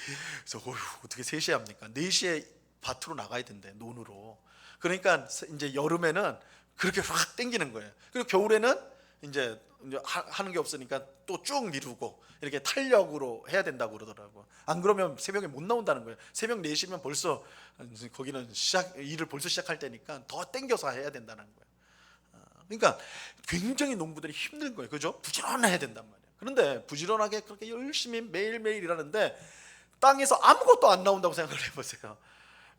그래서 어떻게 3시에 합니까? 4시에 밭으로 나가야 된대, 논으로. 그러니까 이제 여름에는 그렇게 확 땡기는 거예요. 그리고 겨울에는 이제 하는 게 없으니까 또 쭉 미루고 이렇게 탄력으로 해야 된다고 그러더라고. 안 그러면 새벽에 못 나온다는 거예요. 새벽 4시면 벌써 거기는 일을 벌써 시작할 때니까 더 땡겨서 해야 된다는 거예요. 그러니까 굉장히 농부들이 힘든 거예요. 그죠? 부지런해야 된단 말이에요. 그런데 부지런하게 그렇게 열심히 매일매일 일하는데 땅에서 아무것도 안 나온다고 생각을 해보세요.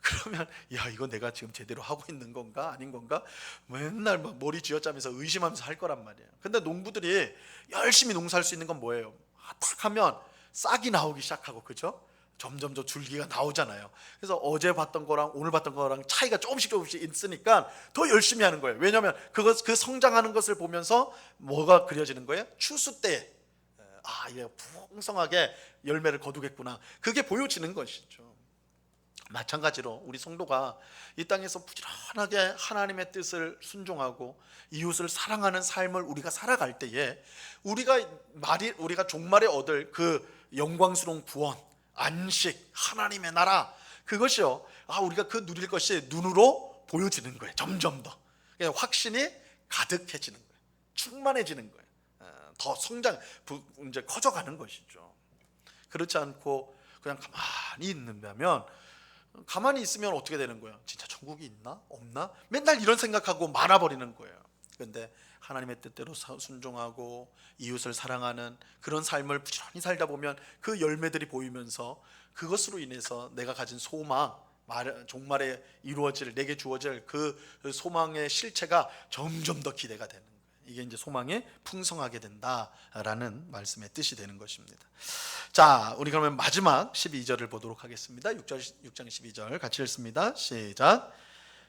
그러면 야, 이거 내가 지금 제대로 하고 있는 건가 아닌 건가 맨날 막 머리 쥐어짜면서 의심하면서 할 거란 말이에요. 근데 농부들이 열심히 농사할 수 있는 건 뭐예요? 딱 하면 싹이 나오기 시작하고, 그죠? 점점 저 줄기가 나오잖아요. 그래서 어제 봤던 거랑 오늘 봤던 거랑 차이가 조금씩 있으니까 더 열심히 하는 거예요. 왜냐하면 그 성장하는 것을 보면서 뭐가 그려지는 거예요? 추수 때 얘 풍성하게 열매를 거두겠구나, 그게 보여지는 것이죠. 마찬가지로 우리 성도가 이 땅에서 부지런하게 하나님의 뜻을 순종하고 이웃을 사랑하는 삶을 우리가 살아갈 때에 우리가 종말에 얻을 그 영광스러운 구원, 안식, 하나님의 나라, 그것이요, 우리가 그 누릴 것이 눈으로 보여지는 거예요. 점점 더 확신이 가득해지는 거예요. 충만해지는 거예요. 더 성장, 이제 커져가는 것이죠. 그렇지 않고 그냥 가만히 있는다면, 가만히 있으면 어떻게 되는 거예요? 진짜 천국이 있나? 없나? 맨날 이런 생각하고 말아버리는 거예요. 그런데 하나님의 뜻대로 순종하고 이웃을 사랑하는 그런 삶을 부지런히 살다 보면 그 열매들이 보이면서 그것으로 인해서 내가 가진 소망, 종말에 이루어질, 내게 주어질 그 소망의 실체가 점점 더 기대가 되는 거예요. 이게 이제 소망이 풍성하게 된다라는 말씀의 뜻이 되는 것입니다. 자, 우리 그러면 마지막 12절을 보도록 하겠습니다. 6장 12절 같이 읽습니다. 시작.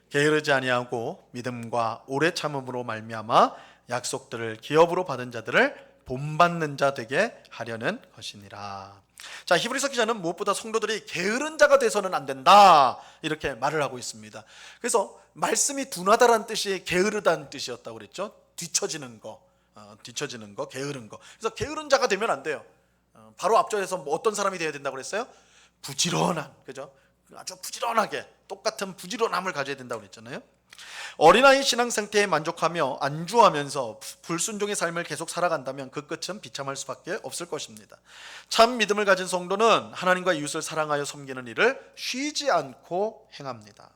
게으르지 아니하고 믿음과 오래 참음으로 말미암아 약속들을 기업으로 받은 자들을 본받는 자 되게 하려는 것이니라. 자, 히브리서 기자는 무엇보다 성도들이 게으른 자가 돼서는 안 된다, 이렇게 말을 하고 있습니다. 그래서 말씀이 둔하다라는 뜻이 게으르다는 뜻이었다고 그랬죠. 뒤처지는 거, 게으른 거. 그래서 게으른 자가 되면 안 돼요. 바로 앞절에서 어떤 사람이 되어야 된다고 그랬어요? 부지런한, 그죠? 아주 부지런하게 똑같은 부지런함을 가져야 된다고 그랬잖아요. 어린아이 신앙 상태에 만족하며 안주하면서 불순종의 삶을 계속 살아간다면 그 끝은 비참할 수밖에 없을 것입니다. 참 믿음을 가진 성도는 하나님과 이웃을 사랑하여 섬기는 일을 쉬지 않고 행합니다.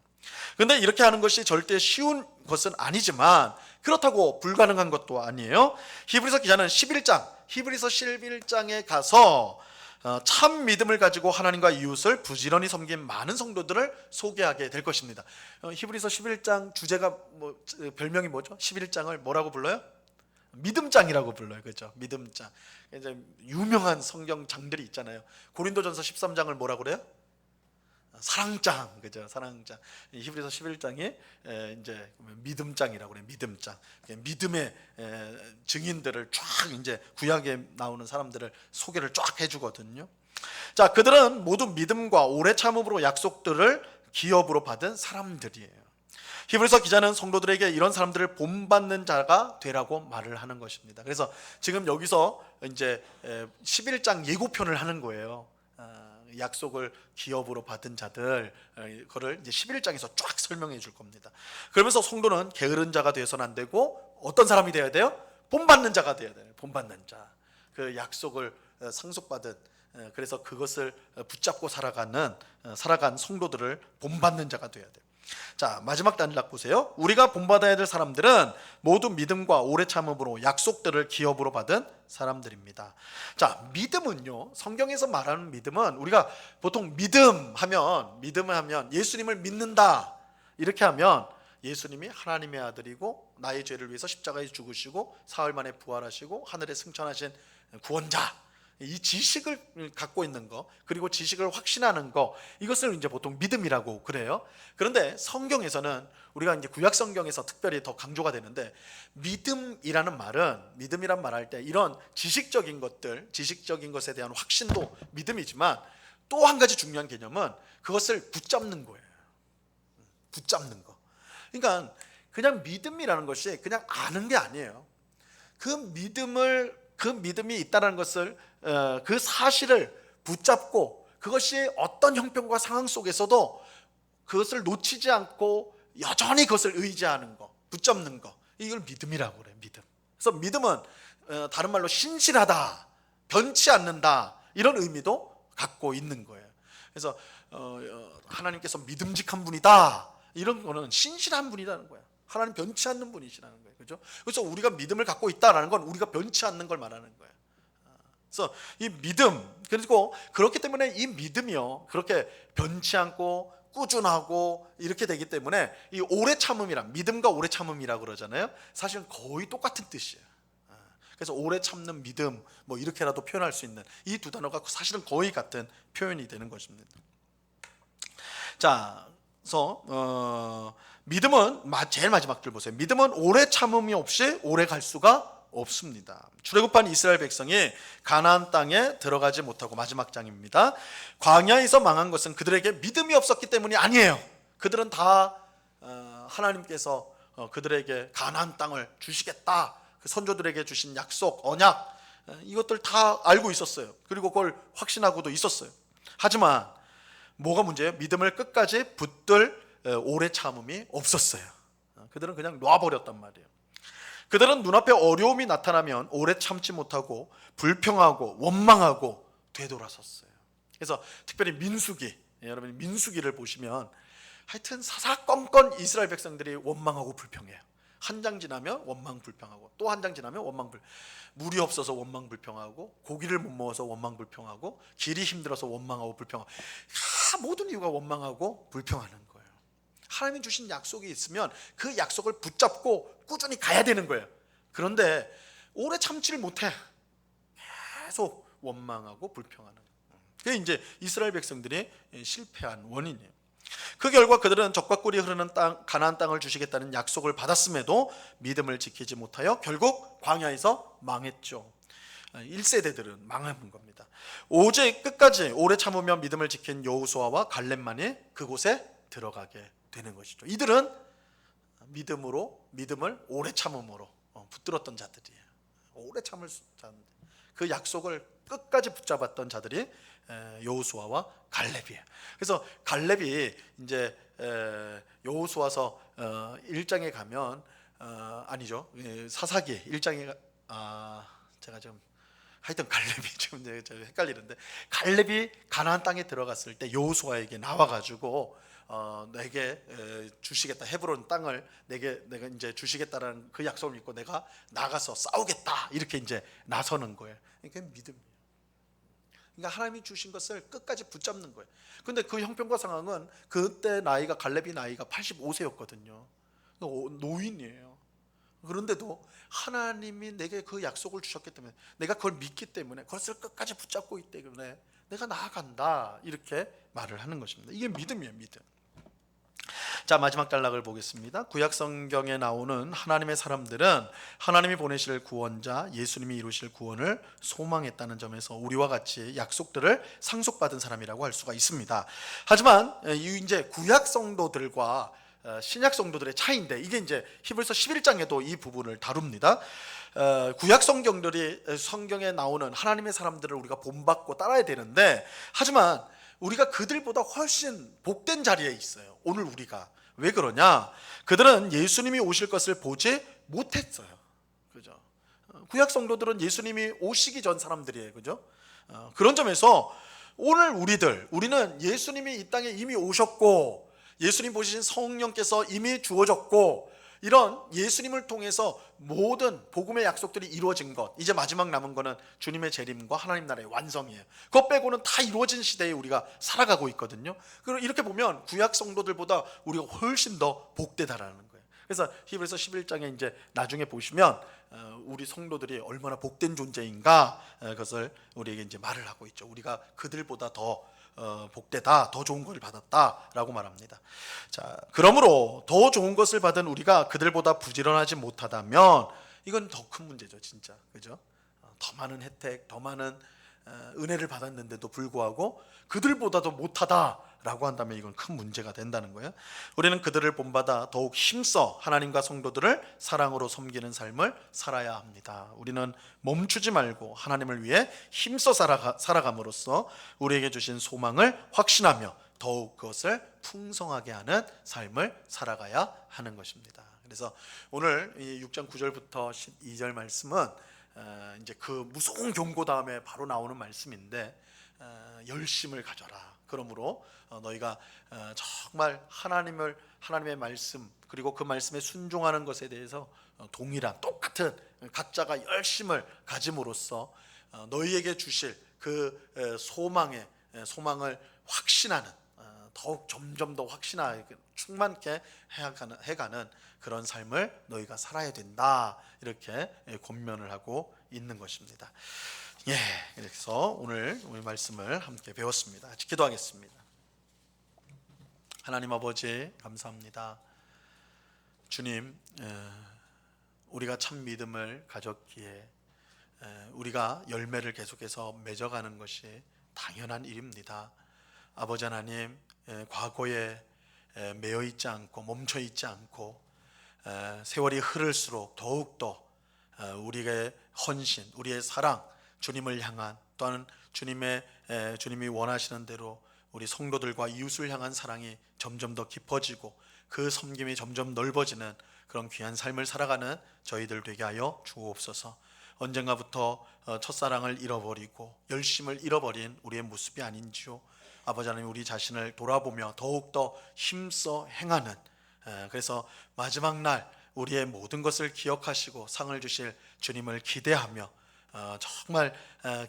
그런데 이렇게 하는 것이 절대 쉬운 것은 아니지만 그렇다고 불가능한 것도 아니에요. 히브리서 기자는 히브리서 11장에 가서 참 믿음을 가지고 하나님과 이웃을 부지런히 섬긴 많은 성도들을 소개하게 될 것입니다. 히브리서 11장 주제가 별명이 뭐죠? 11장을 뭐라고 불러요? 믿음장이라고 불러요. 그렇죠? 믿음장. 이제 유명한 성경장들이 있잖아요. 고린도전서 13장을 뭐라고 그래요? 사랑장, 그죠? 사랑장. 히브리서 11장이 이제 믿음장이라고 그래요. 믿음장. 믿음의 증인들을 쫙 이제 구약에 나오는 사람들을 소개를 쫙 해주거든요. 자, 그들은 모두 믿음과 오래 참음으로 약속들을 기업으로 받은 사람들이에요. 히브리서 기자는 성도들에게 이런 사람들을 본받는 자가 되라고 말을 하는 것입니다. 그래서 지금 여기서 이제 11장 예고편을 하는 거예요. 약속을 기업으로 받은 자들, 그거를 이제 11장에서 쫙 설명해 줄 겁니다. 그러면서 성도는 게으른 자가 되어서는 안 되고 어떤 사람이 되어야 돼요? 본받는 자가 되어야 돼요. 본받는 자. 그 약속을 상속받은, 그래서 그것을 붙잡고 살아간 성도들을 본받는 자가 되어야 돼요. 자, 마지막 단락 보세요. 우리가 본받아야 될 사람들은 모두 믿음과 오래 참음으로 약속들을 기업으로 받은 사람들입니다. 자, 믿음은요, 성경에서 말하는 믿음은 우리가 보통 믿음하면 예수님을 믿는다 이렇게 하면 예수님이 하나님의 아들이고 나의 죄를 위해서 십자가에 죽으시고 사흘 만에 부활하시고 하늘에 승천하신 구원자, 이 지식을 갖고 있는 거, 그리고 지식을 확신하는 거, 이것을 이제 보통 믿음이라고 그래요. 그런데 성경에서는 우리가 이제 구약 성경에서 특별히 더 강조가 되는데, 믿음이란 말할 때 이런 지식적인 것에 대한 확신도 믿음이지만 또 한 가지 중요한 개념은 그것을 붙잡는 거예요. 붙잡는 거. 그러니까 그냥 믿음이라는 것이 그냥 아는 게 아니에요. 그 믿음이 있다는 것을, 그 사실을 붙잡고 그것이 어떤 형편과 상황 속에서도 그것을 놓치지 않고 여전히 그것을 의지하는 거, 붙잡는 거, 이걸 믿음이라고 그래요. 믿음. 그래서 믿음은 다른 말로 신실하다, 변치 않는다, 이런 의미도 갖고 있는 거예요. 그래서 하나님께서 믿음직한 분이다, 이런 거는 신실한 분이라는 거예요. 하나님 변치 않는 분이시라는 거예요. 그렇죠? 그래서 우리가 믿음을 갖고 있다라는 건 우리가 변치 않는 걸 말하는 거예요. 그래서 이 믿음, 그리고 그렇기 때문에 이 믿음이요, 그렇게 변치 않고 꾸준하고 이렇게 되기 때문에 이 오래 참음이란, 믿음과 오래 참음이라고 그러잖아요. 사실은 거의 똑같은 뜻이에요. 그래서 오래 참는 믿음, 뭐 이렇게라도 표현할 수 있는 이 두 단어가 사실은 거의 같은 표현이 되는 것입니다. 자, 그래서 믿음은 제일 마지막 줄 보세요. 믿음은 오래 참음이 없이 오래 갈 수가 없습니다. 출애굽한 이스라엘 백성이 가나안 땅에 들어가지 못하고, 마지막 장입니다. 광야에서 망한 것은 그들에게 믿음이 없었기 때문이 아니에요. 그들은 다 하나님께서 그들에게 가나안 땅을 주시겠다, 그 선조들에게 주신 약속, 언약, 이것들 다 알고 있었어요. 그리고 그걸 확신하고도 있었어요. 하지만 뭐가 문제예요? 믿음을 끝까지 붙들 오래 참음이 없었어요. 그들은 그냥 놔버렸단 말이에요. 그들은 눈앞에 어려움이 나타나면 오래 참지 못하고 불평하고 원망하고 되돌아섰어요. 그래서 특별히 여러분 민수기를 보시면 하여튼 사사건건 이스라엘 백성들이 원망하고 불평해요. 한 장 지나면 원망 불평하고, 또 한 장 지나면 원망 불평, 물이 없어서 원망 불평하고, 고기를 못 먹어서 원망 불평하고, 길이 힘들어서 원망하고 불평하고, 모든 이유가 원망하고 불평하는 거예요. 하나님이 주신 약속이 있으면 그 약속을 붙잡고 꾸준히 가야 되는 거예요. 그런데 오래 참지를 못해. 계속 원망하고 불평하는 거예요. 그게 이제 이스라엘 백성들이 실패한 원인이에요. 그 결과 그들은 적과 꿀이 흐르는 땅, 가나안 땅을 주시겠다는 약속을 받았음에도 믿음을 지키지 못하여 결국 광야에서 망했죠. 1세대들은 망한 겁니다. 오직 끝까지 오래 참으며 믿음을 지킨 여호수아와 갈렙만이 그곳에 들어가게 되는 것이죠. 이들은 믿음을 오래 참음으로 붙들었던 자들이에요. 오래 참을 자들, 그 약속을 끝까지 붙잡았던 자들이 여호수아와 갈렙이에요. 그래서 갈렙이 이제 여호수아서 1장에 가면 아니죠. 사사기 1장에 제가 좀 하여튼 갈렙이 좀 헷갈리는데, 갈렙이 가나안 땅에 들어갔을 때 여호수아에게 나와가지고 내게 주시겠다, 헤브론 땅을 내가 이제 주시겠다라는 그 약속을 믿고 내가 나가서 싸우겠다 이렇게 이제 나서는 거예요. 그게 믿음이에요. 그러니까 하나님이 주신 것을 끝까지 붙잡는 거예요. 근데 그 형편과 상황은 그때 갈렙이 나이가 85세였거든요. 노인이에요. 그런데도 하나님이 내게 그 약속을 주셨기 때문에, 내가 그걸 믿기 때문에, 그것을 끝까지 붙잡고 있기 때문에 내가 나아간다 이렇게 말을 하는 것입니다. 이게 믿음이에요, 믿음. 자, 마지막 단락을 보겠습니다. 구약 성경에 나오는 하나님의 사람들은 하나님이 보내실 구원자 예수님이 이루실 구원을 소망했다는 점에서 우리와 같이 약속들을 상속받은 사람이라고 할 수가 있습니다. 하지만 이제 구약 성도들과 신약 성도들의 차이인데, 이게 이제 히브리서 11장에도 이 부분을 다룹니다. 구약 성경에 나오는 하나님의 사람들을 우리가 본받고 따라야 되는데, 하지만 우리가 그들보다 훨씬 복된 자리에 있어요. 오늘 우리가 왜 그러냐? 그들은 예수님이 오실 것을 보지 못했어요. 그죠? 구약 성도들은 예수님이 오시기 전 사람들이에요. 그죠? 그런 점에서 오늘 우리는 예수님이 이 땅에 이미 오셨고, 예수님 보시신 성령께서 이미 주어졌고, 이런 예수님을 통해서 모든 복음의 약속들이 이루어진 것, 이제 마지막 남은 거는 주님의 재림과 하나님 나라의 완성이에요. 그것 빼고는 다 이루어진 시대에 우리가 살아가고 있거든요. 그리고 이렇게 보면 구약 성도들보다 우리가 훨씬 더 복되다라는 거예요. 그래서 히브리서 11장에 이제 나중에 보시면 우리 성도들이 얼마나 복된 존재인가, 그것을 우리에게 이제 말을 하고 있죠. 우리가 그들보다 더 복되다, 더 좋은 것을 받았다라고 말합니다. 자, 그러므로 더 좋은 것을 받은 우리가 그들보다 부지런하지 못하다면 이건 더 큰 문제죠, 진짜. 그죠? 더 많은 혜택, 더 많은 은혜를 받았는데도 불구하고 그들보다도 못하다라고 한다면 이건 큰 문제가 된다는 거예요. 우리는 그들을 본받아 더욱 힘써 하나님과 성도들을 사랑으로 섬기는 삶을 살아야 합니다. 우리는 멈추지 말고 하나님을 위해 힘써 살아감으로써 우리에게 주신 소망을 확신하며 더욱 그것을 풍성하게 하는 삶을 살아가야 하는 것입니다. 그래서 오늘 이 6장 9절부터 12절 말씀은 이제 그 무서운 경고 다음에 바로 나오는 말씀인데, 열심을 가져라. 그러므로 너희가 정말 하나님의 말씀, 그리고 그 말씀에 순종하는 것에 대해서 동일한 똑같은 각자가 열심을 가짐으로써 너희에게 주실 그 소망을 확신하는, 더욱 점점 더 확신하게 충만케 해가는 그런 삶을 너희가 살아야 된다, 이렇게 권면을 하고 있는 것입니다. 그래서 오늘 우리 말씀을 함께 배웠습니다. 기도하겠습니다. 하나님 아버지, 감사합니다. 주님, 우리가 참 믿음을 가졌기에 우리가 열매를 계속해서 맺어가는 것이 당연한 일입니다. 아버지 하나님, 과거에 매여 있지 않고 멈춰 있지 않고 세월이 흐를수록 더욱더 우리의 헌신, 우리의 사랑, 주님을 향한, 또한 주님이 원하시는 대로 우리 성도들과 이웃을 향한 사랑이 점점 더 깊어지고 그 섬김이 점점 넓어지는 그런 귀한 삶을 살아가는 저희들 되게 하여 주옵소서. 언젠가부터 첫사랑을 잃어버리고 열심을 잃어버린 우리의 모습이 아닌지요. 아버지 하나님, 우리 자신을 돌아보며 더욱더 힘써 행하는, 그래서 마지막 날 우리의 모든 것을 기억하시고 상을 주실 주님을 기대하며 정말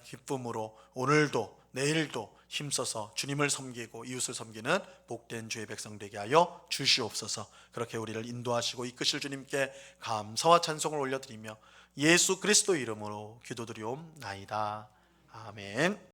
기쁨으로 오늘도 내일도 힘써서 주님을 섬기고 이웃을 섬기는 복된 주의 백성 되게 하여 주시옵소서. 그렇게 우리를 인도하시고 이끄실 주님께 감사와 찬송을 올려드리며 예수 그리스도 이름으로 기도드리옵나이다. 아멘.